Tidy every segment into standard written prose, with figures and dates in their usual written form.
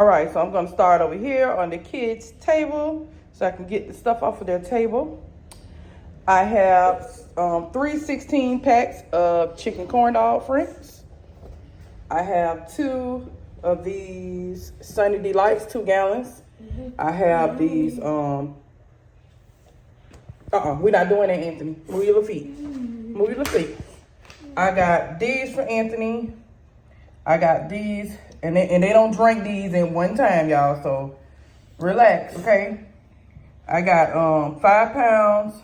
All right, so I'm gonna start over here on the kids' table so I can get the stuff off of their table. I have 3 16 packs of chicken corn dog franks. I have 2 of these Sunny Delights, 2 gallons. I have these, we're not doing that, Anthony. Move your little feet. Move your little feet. I got these for Anthony. I got these, and they don't drink these in one time, y'all, so relax, okay? I got 5 pounds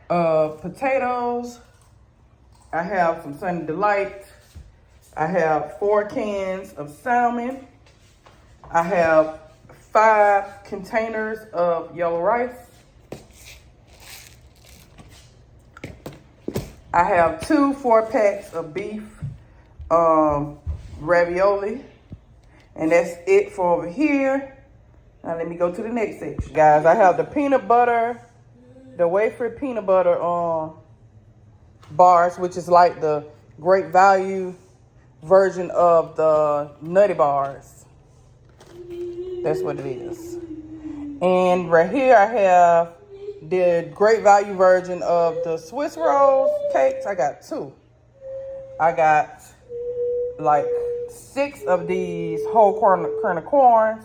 of potatoes. I have some Sunny Delight. I have 4 cans of salmon. I have 5 containers of yellow rice. I have 2 4-packs of beef ravioli. And that's it for over here. Now let me go to the next section. Guys, I have the peanut butter, the wafer peanut butter bars, which is like the great value version of the Nutty Bars. That's what it is. And right here I have the great value version of the Swiss rolls cakes. I got 2. I got like 6 of these whole kernel corns.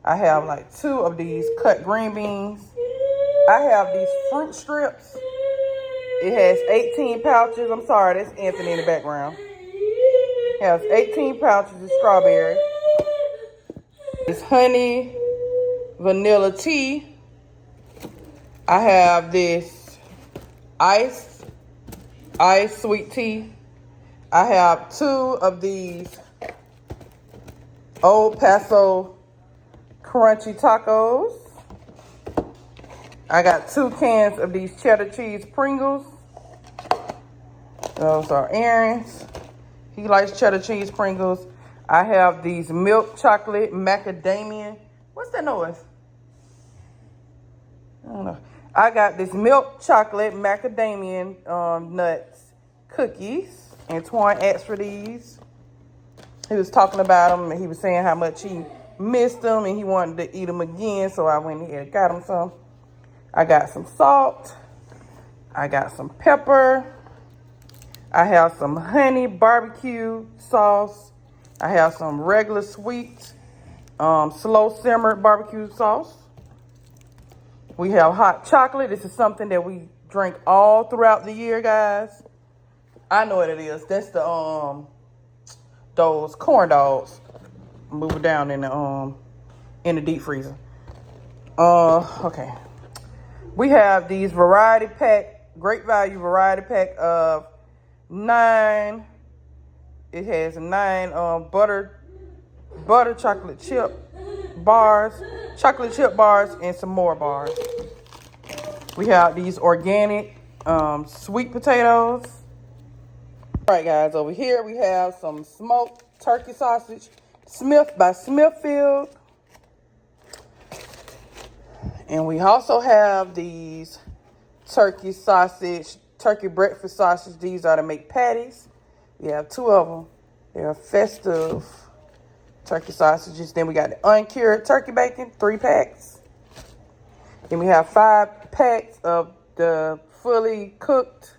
I have like 2 of these cut green beans. I have these fruit strips. It has 18 pouches. I'm sorry, that's Anthony in the background. It has 18 pouches of strawberry. This honey vanilla tea. I have this iced sweet tea. I have 2 of these Old Paso crunchy tacos. I got 2 cans of these cheddar cheese Pringles. Those are Aaron's. He likes cheddar cheese Pringles. I have these milk chocolate macadamia. What's that noise? I don't know. I got this milk chocolate macadamia nuts cookies. Antoine asked for these. He was talking about them and he was saying how much he missed them and he wanted to eat them again. So I went ahead and got him some. I got some salt. I got some pepper. I have some honey barbecue sauce. I have some regular sweet, slow simmered barbecue sauce. We have hot chocolate. This is something that we drink all throughout the year, guys. I know what it is. That's the those corn dogs. Move it down in the deep freezer. Okay. We have these variety pack, great value variety pack of 9. It has 9 butter chocolate chip bars, and some more bars. We have these organic sweet potatoes. All right, guys, over here we have some smoked turkey sausage, Smith by Smithfield. And we also have these turkey breakfast sausage. These are to make patties. We have 2 of them. They're festive turkey sausages. Then we got the uncured turkey bacon, 3 packs. Then we have 5 packs of the fully cooked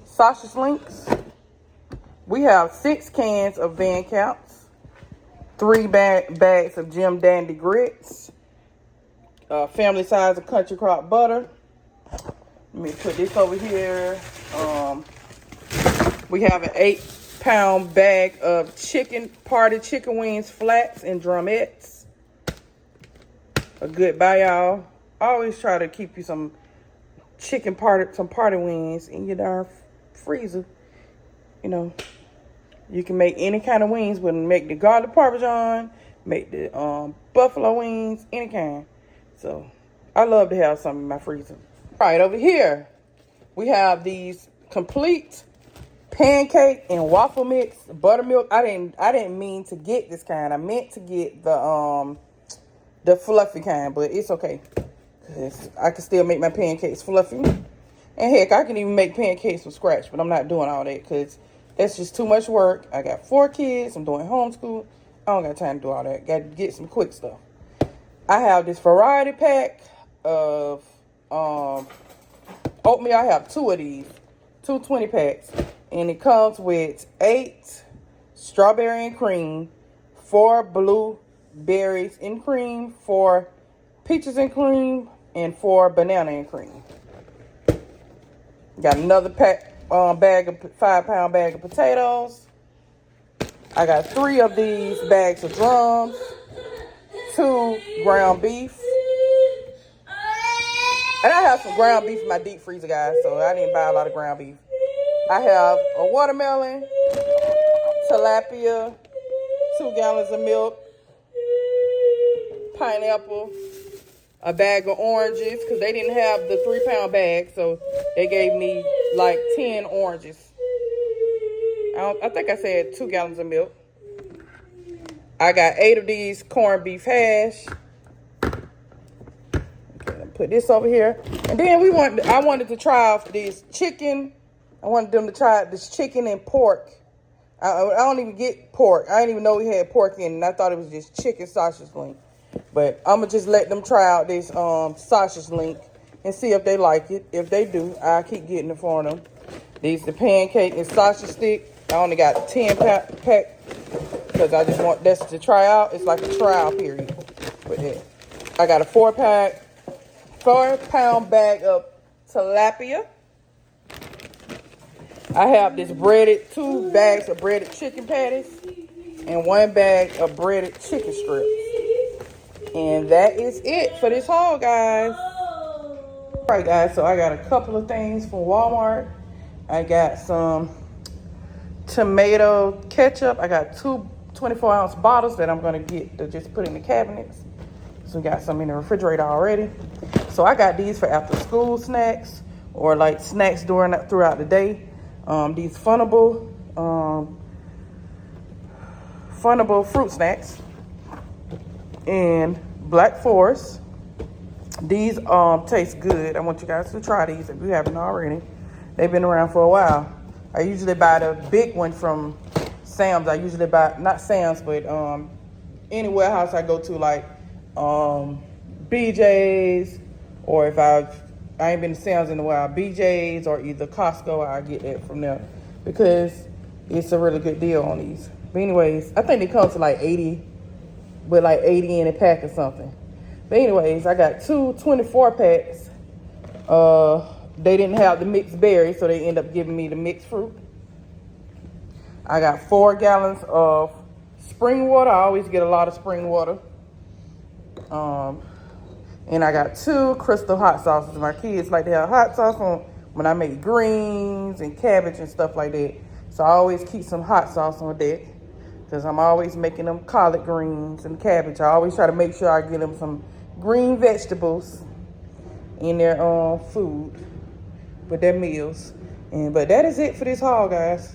sausage links. We have 6 cans of Van Camps, 3 bags of Jim Dandy grits, family size of country crock butter. Let me put this over here. We have an 8-pound bag of party chicken wings, flats, and drumettes. A good buy, y'all. I always try to keep you some party wings in your darn freezer. You know, you can make any kind of wings with them. Make the garlic parmesan, make the buffalo wings, any kind. So I love to have some in my freezer. All right, over here we have these complete pancake and waffle mix buttermilk. I didn't mean to get this kind. I meant to get the fluffy kind, but it's okay. 'Cause I can still make my pancakes fluffy. And heck, I can even make pancakes from scratch, but I'm not doing all that because that's just too much work. I got 4 kids. I'm doing homeschool. don't got time to do all that. Got to get some quick stuff. I have this variety pack of oatmeal. I have 2 of these, 2 20 packs, and it comes with 8 strawberry and cream, 4 blueberries and cream, 4 peaches and cream, and 4 banana and cream. Got another pack, 5-pound bag of potatoes. I got 3 of these bags of drums, 2 ground beef. And I have some ground beef in my deep freezer, guys, so I didn't buy a lot of ground beef. I have a watermelon, tilapia, 2 gallons of milk, pineapple, a bag of oranges, because they didn't have the 3-pound bag, so they gave me like 10 oranges. I think I said 2 gallons of milk. I got 8 of these corned beef hash. Okay, put this over here. And then I wanted to try off this chicken. I wanted them to try this chicken and pork. I don't even get pork. I didn't even know we had pork in it, and I thought it was just chicken sausage link. But I'm going to just let them try out this sausage link and see if they like it. If they do, I'll keep getting it for them. These the pancake and sausage stick. I only got a 10-pack because I just want this to try out. It's like a trial period with it. I got a 4-pound bag of tilapia. I have this 2 bags of breaded chicken patties and 1 bag of breaded chicken strips. And that is it for this haul, guys. All right, guys, so I got a couple of things from Walmart. I got some tomato ketchup. I got 2 24-ounce bottles that I'm going to get to just put in the cabinets. So we got some in the refrigerator already. So I got these for after school snacks or like snacks throughout the day. These funnable fruit snacks and Black Forest. These taste good. I want you guys to try these if you haven't already. They've been around for a while. I usually buy the big one from Sam's. I usually buy, not Sam's, but any warehouse I go to, like BJ's, or if I ain't been to Sam's in a while, BJ's or either Costco, I get that from them because it's a really good deal on these. But anyways, I think they come to like 80, with like 80 in a pack or something. But anyways, I got 2 24 packs. They didn't have the mixed berries, so they end up giving me the mixed fruit. I got 4 gallons of spring water. I always get a lot of spring water. And I got 2 crystal hot sauces. My kids like to have hot sauce on when I make greens and cabbage and stuff like that. So I always keep some hot sauce on deck because I'm always making them collard greens and cabbage. I always try to make sure I get them some green vegetables in their food with their meals. But that is it for this haul, guys.